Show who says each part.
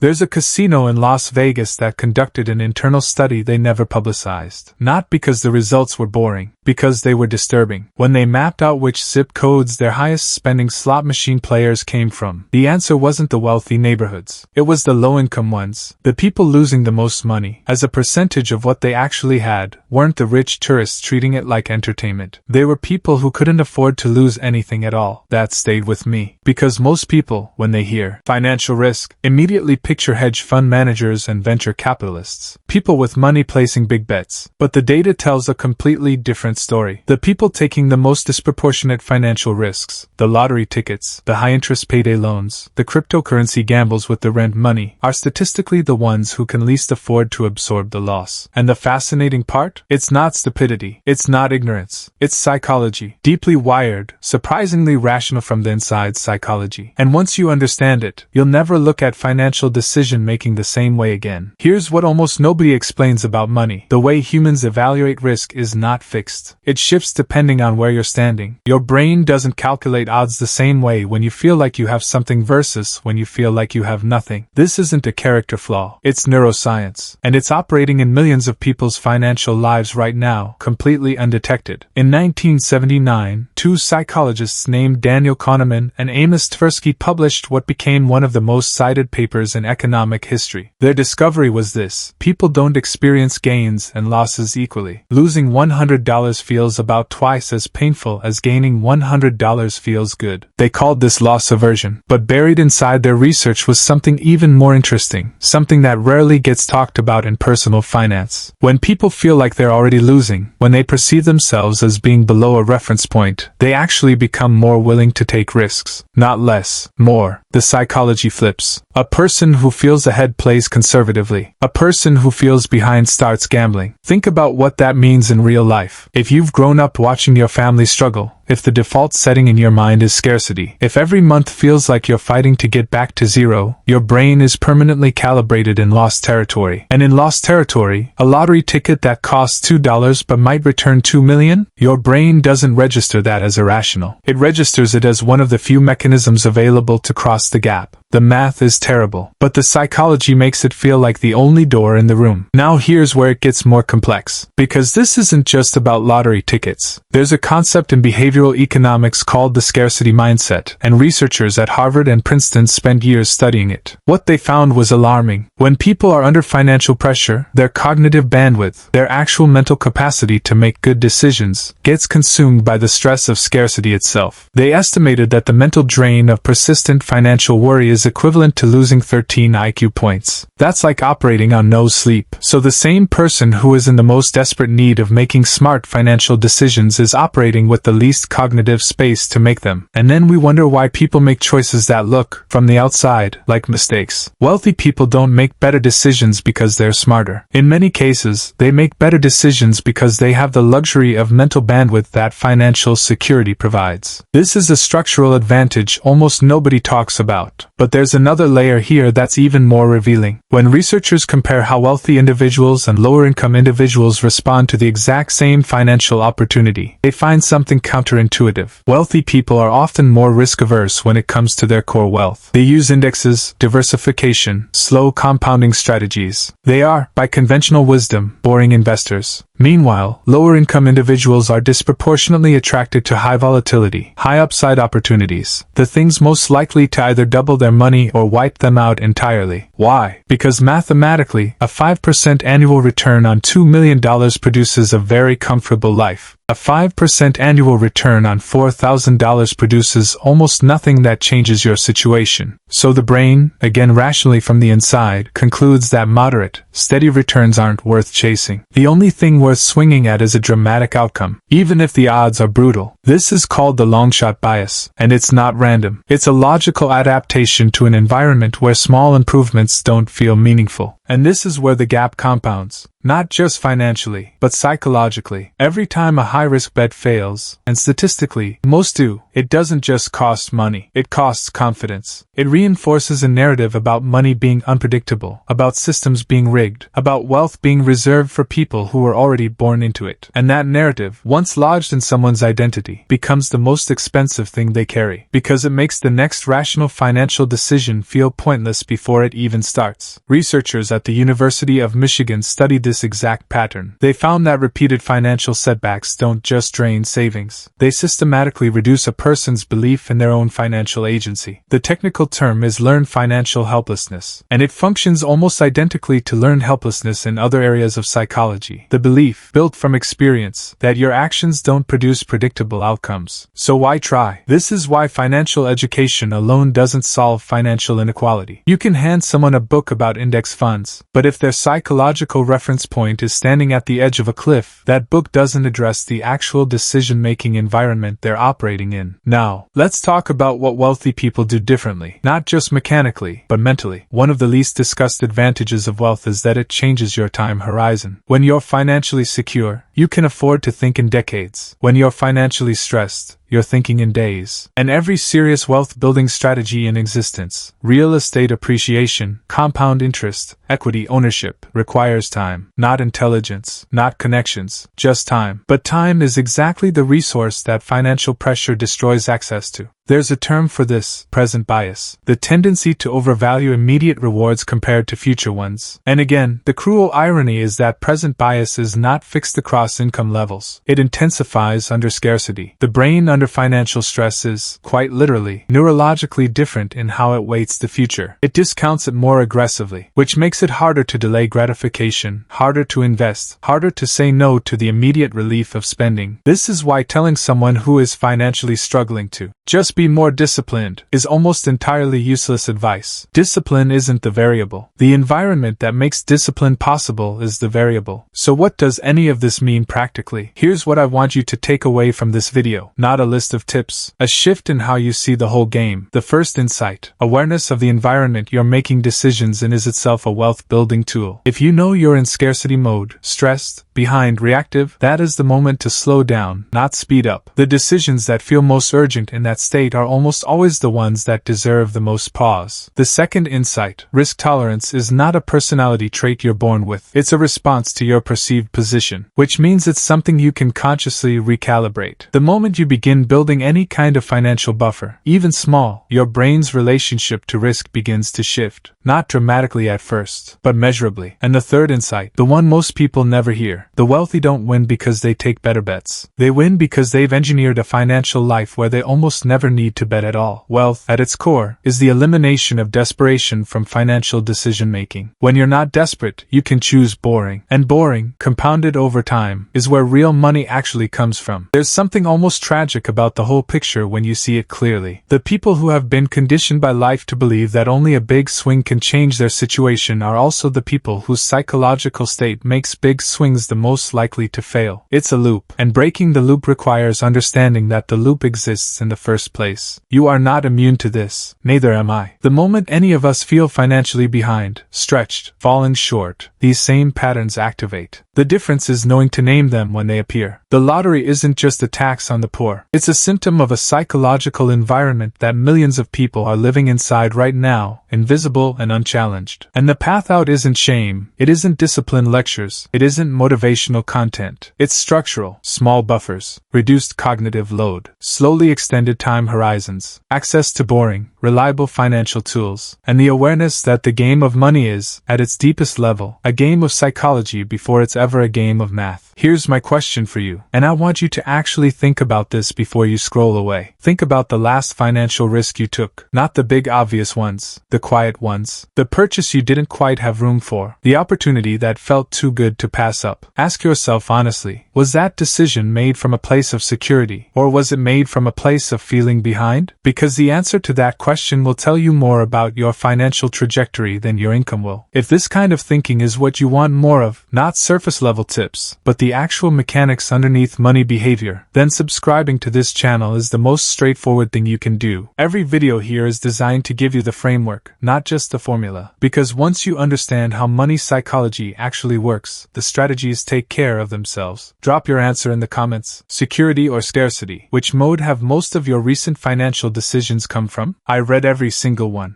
Speaker 1: There's a casino in Las Vegas that conducted an internal study they never publicized. Not because the results were boring, because they were disturbing. When they mapped out which zip codes their highest spending slot machine players came from, the answer wasn't the wealthy neighborhoods. It was the low-income ones. The people losing the most money, as a percentage of what they actually had, weren't the rich tourists treating it like entertainment. They were people who couldn't afford to lose anything at all. That stayed with me. Because most people, when they hear financial risk, immediately picture hedge fund managers and venture capitalists. People with money placing big bets. But the data tells a completely different story. The people taking the most disproportionate financial risks, the lottery tickets, the high-interest payday loans, the cryptocurrency gambles with the rent money, are statistically the ones who can least afford to absorb the loss. And the fascinating part? It's not stupidity. It's not ignorance. It's psychology. Deeply wired, surprisingly rational from the inside psychology. And once you understand it, you'll never look at financial decision-making the same way again. Here's what almost nobody explains about money. The way humans evaluate risk is not fixed. It shifts depending on where you're standing. Your brain doesn't calculate odds the same way when you feel like you have something versus when you feel like you have nothing. This isn't a character flaw. It's neuroscience. And it's operating in millions of people's financial lives right now, completely undetected. In 1979, two psychologists named Daniel Kahneman and Amos Tversky published what became one of the most cited papers in economic history. Their discovery was this: people don't experience gains and losses equally. Losing $100 feels about twice as painful as gaining $100 feels good. They called this loss aversion. But buried inside their research was something even more interesting, something that rarely gets talked about in personal finance. When people feel like they're already losing, when they perceive themselves as being below a reference point, they actually become more willing to take risks. Not less, more. The psychology flips. A person who feels ahead plays conservatively. A person who feels behind starts gambling. Think about what that means in real life. If you've grown up watching your family struggle, if the default setting in your mind is scarcity, if every month feels like you're fighting to get back to zero, your brain is permanently calibrated in lost territory. And in lost territory, a lottery ticket that costs $2 but might return $2 million, your brain doesn't register that as irrational. It registers it as one of the few mechanisms available to cross the gap. The math is terrible, but the psychology makes it feel like the only door in the room. Now here's where it gets more complex. Because this isn't just about lottery tickets. There's a concept in behavioral economics called the scarcity mindset, and researchers at Harvard and Princeton spent years studying it. What they found was alarming. When people are under financial pressure, their cognitive bandwidth, their actual mental capacity to make good decisions, gets consumed by the stress of scarcity itself. They estimated that the mental drain of persistent financial worry is equivalent to losing 13 IQ points. That's like operating on no sleep. So the same person who is in the most desperate need of making smart financial decisions is operating with the least cognitive space to make them. And then we wonder why people make choices that look, from the outside, like mistakes. Wealthy people don't make better decisions because they're smarter. In many cases, they make better decisions because they have the luxury of mental bandwidth that financial security provides. This is a structural advantage almost nobody talks about. But there's another layer here that's even more revealing. When researchers compare how wealthy individuals and lower-income individuals respond to the exact same financial opportunity, they find something counterintuitive. Wealthy people are often more risk-averse when it comes to their core wealth. They use indexes, diversification, slow compounding strategies. They are, by conventional wisdom, boring investors. Meanwhile, lower-income individuals are disproportionately attracted to high volatility, high upside opportunities, the things most likely to either double their money or wipe them out entirely. Why? Because mathematically, a 5% annual return on $2 million produces a very comfortable life. A 5% annual return on $4,000 produces almost nothing that changes your situation. So the brain, again rationally from the inside, concludes that moderate, steady returns aren't worth chasing. The only thing worth swinging at is a dramatic outcome, even if the odds are brutal. This is called the Longshot bias, and it's not random. It's a logical adaptation to an environment where small improvements don't feel meaningful. And this is where the gap compounds. Not just financially, but psychologically. Every time a high-risk bet fails, and statistically, most do, It doesn't just cost money, it costs confidence. It reinforces a narrative about money being unpredictable, about systems being rigged, about wealth being reserved for people who were already born into it. And that narrative, once lodged in someone's identity, becomes the most expensive thing they carry, because it makes the next rational financial decision feel pointless before it even starts. Researchers at the University of Michigan studied this exact pattern. They found that repeated financial setbacks don't just drain savings. They systematically reduce a person's belief in their own financial agency. The technical term is learned financial helplessness, and it functions almost identically to learned helplessness in other areas of psychology. The belief, built from experience, that your actions don't produce predictable outcomes. So why try? This is why financial education alone doesn't solve financial inequality. You can hand someone a book about index funds, but if their psychological reference point is standing at the edge of a cliff, that book doesn't address the actual decision-making environment they're operating in. Now, let's talk about what wealthy people do differently, not just mechanically, but mentally. One of the least discussed advantages of wealth is that it changes your time horizon. When you're financially secure, you can afford to think in decades. When you're financially stressed, you're thinking in days. And every serious wealth-building strategy in existence, real estate appreciation, compound interest, equity ownership, requires time. Not intelligence, not connections, just time. But time is exactly the resource that financial pressure destroys access to. There's a term for this, present bias, the tendency to overvalue immediate rewards compared to future ones. And again, the cruel irony is that present bias is not fixed across income levels. It intensifies under scarcity. The brain under financial stress is, quite literally, neurologically different in how it weights the future. It discounts it more aggressively, which makes it harder to delay gratification, harder to invest, harder to say no to the immediate relief of spending. This is why telling someone who is financially struggling to just be more disciplined is almost entirely useless advice. Discipline isn't the variable. The environment that makes discipline possible is the variable. So what does any of this mean practically? Here's what I want you to take away from this video. Not a list of tips. A shift in how you see the whole game. The first insight. Awareness of the environment you're making decisions in is itself a wealth-building tool. If you know you're in scarcity mode, stressed, behind, reactive, that is the moment to slow down, not speed up. The decisions that feel most urgent in that state are almost always the ones that deserve the most pause. The second insight. Risk tolerance is not a personality trait you're born with. It's a response to your perceived position, which means it's something you can consciously recalibrate. The moment you begin building any kind of financial buffer, even small, your brain's relationship to risk begins to shift. Not dramatically at first, but measurably. And the third insight, the one most people never hear. The wealthy don't win because they take better bets. They win because they've engineered a financial life where they almost never need to bet at all. Wealth, at its core, is the elimination of desperation from financial decision-making. When you're not desperate, you can choose boring. And boring, compounded over time, is where real money actually comes from. There's something almost tragic about the whole picture when you see it clearly. The people who have been conditioned by life to believe that only a big swing can change their situation are also the people whose psychological state makes big swings the most likely to fail. It's a loop, and breaking the loop requires understanding that the loop exists in the first place. You are not immune to this, neither am I. The moment any of us feel financially behind, stretched, falling short, these same patterns activate. The difference is knowing to name them when they appear. The lottery isn't just a tax on the poor. It's a symptom of a psychological environment that millions of people are living inside right now, invisible and unchallenged. And the path out isn't shame, it isn't discipline lectures, it isn't motivational content. It's structural, small buffers, reduced cognitive load, slowly extended time horizons, access to boring, reliable financial tools, and the awareness that the game of money is, at its deepest level, a game of psychology before it's ever a game of math. Here's my question for you, and I want you to actually think about this before you scroll away. Think about the last financial risk you took, not the big obvious ones, the quiet ones, the purchase you didn't quite have room for, the opportunity that felt too good to pass up. Ask yourself honestly, was that decision made from a place of security, or was it made from a place of feeling behind? Because the answer to that question will tell you more about your financial trajectory than your income will. If this kind of thinking is what you want more of, not surface-level tips, but the actual mechanics underneath money behavior, then subscribing to this channel is the most straightforward thing you can do. Every video here is designed to give you the framework, not just the formula. Because once you understand how money psychology actually works, the strategies take care of themselves. Drop your answer in the comments. Security or scarcity? Which mode have most of your recent financial decisions come from? I read every single one.